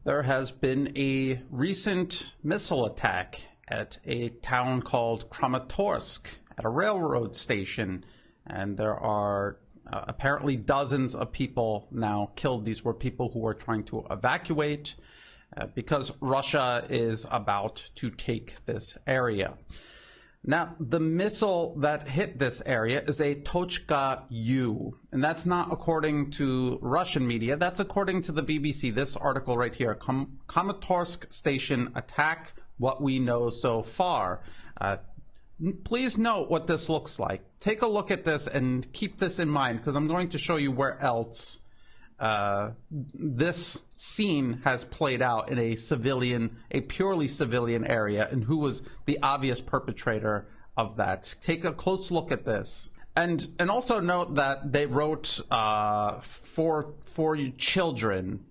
There has been a recent missile attack at a town called Kramatorsk at a railroad station, and there are apparently dozens of people now killed. These were people who were trying to evacuate because Russia is about to take this area. Now, the missile that hit this area is a Tochka-U, and that's not according to Russian media. That's according to the BBC. This article right here, Kramatorsk Station Attack, What We Know So Far. Please note what this looks like. Take a look at this and keep this in mind, because I'm going to show you where else this scene has played out in a purely civilian area, and who was the obvious perpetrator of that. Take a close look at this. And also note that they wrote for children,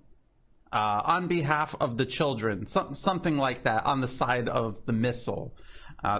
on behalf of the children, something like that on the side of the missile.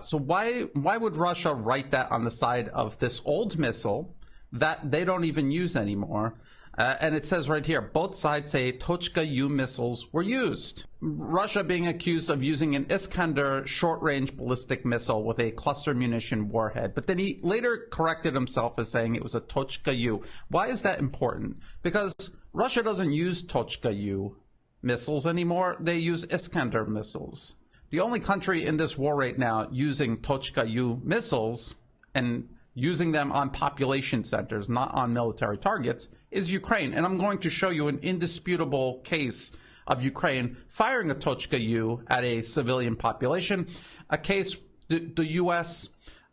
So why would Russia write that on the side of this old missile that they don't even use anymore? And it says right here, both sides say Tochka-U missiles were used. Russia being accused of using an Iskander short-range ballistic missile with a cluster munition warhead. But then he later corrected himself as saying it was a Tochka-U. Why is that important? Because Russia doesn't use Tochka-U missiles anymore. They use Iskander missiles. The only country in this war right now using Tochka-U missiles and using them on population centers, not on military targets, is Ukraine. And I'm going to show you an indisputable case of Ukraine firing a Tochka-U at a civilian population, a case the US,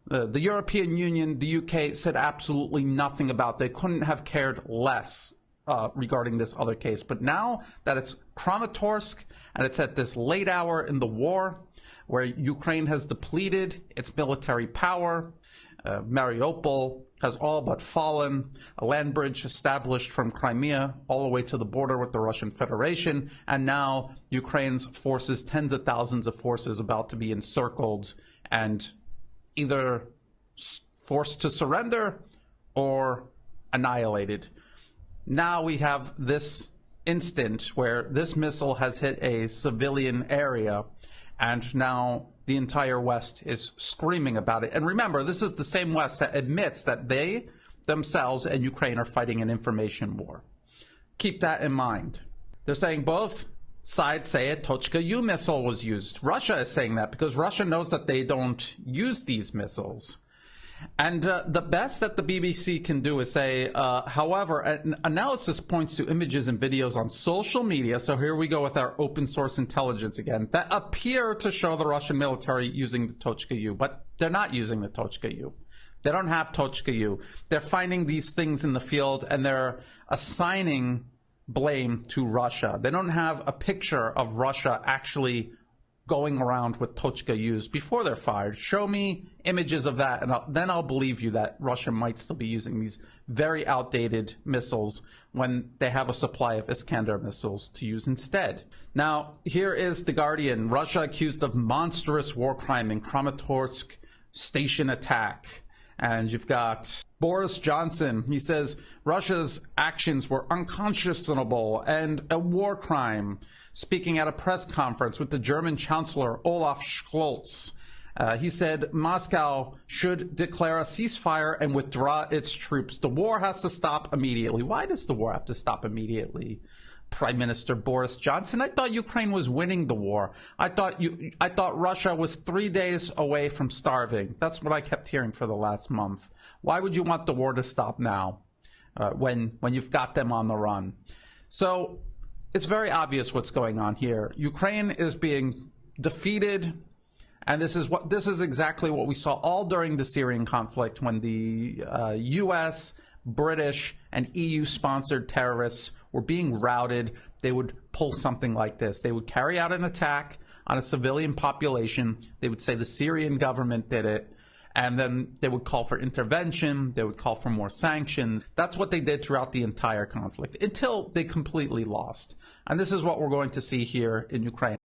the European Union, the UK said absolutely nothing about. They couldn't have cared less regarding this other case. But now that it's Kramatorsk, and it's at this late hour in the war where Ukraine has depleted its military power, Mariupol has all but fallen, a land bridge established from Crimea all the way to the border with the Russian Federation, and now Ukraine's forces, tens of thousands of forces, about to be encircled and either forced to surrender or annihilated. Now we have this instant where this missile has hit a civilian area, and now the entire West is screaming about it. And remember, this is the same West that admits that they themselves and Ukraine are fighting an information war. Keep that in mind. They're saying both sides say a Tochka-U missile was used. Russia is saying that because Russia knows that they don't use these missiles. And the best that the BBC can do is say, however, an analysis points to images and videos on social media, so here we go with our open source intelligence again, that appear to show the Russian military using the Tochka-U, but they're not using the Tochka-U. They don't have Tochka-U. They're finding these things in the field, and they're assigning blame to Russia. They don't have a picture of Russia actually going around with Tochka-Us before they're fired. Show me images of that, and then I'll believe you that Russia might still be using these very outdated missiles when they have a supply of Iskander missiles to use instead. Now, here is The Guardian. Russia accused of monstrous war crime in Kramatorsk station attack. And you've got Boris Johnson. He says Russia's actions were unconscionable and a war crime, speaking at a press conference with the German Chancellor Olaf Scholz. He said Moscow should declare a ceasefire and withdraw its troops. The war has to stop immediately. Why does the war have to stop immediately, Prime Minister Boris Johnson? I thought Ukraine was winning the war. I thought Russia was 3 days away from starving. That's what I kept hearing for the last month. Why would you want the war to stop now when you've got them on the run? So it's very obvious what's going on here. Ukraine is being defeated, and this is exactly what we saw all during the Syrian conflict when the U.S., British, and EU-sponsored terrorists were being routed. They would pull something like this. They would carry out an attack on a civilian population. They would say the Syrian government did it, and then they would call for intervention. They would call for more sanctions. That's what they did throughout the entire conflict until they completely lost. And this is what we're going to see here in Ukraine.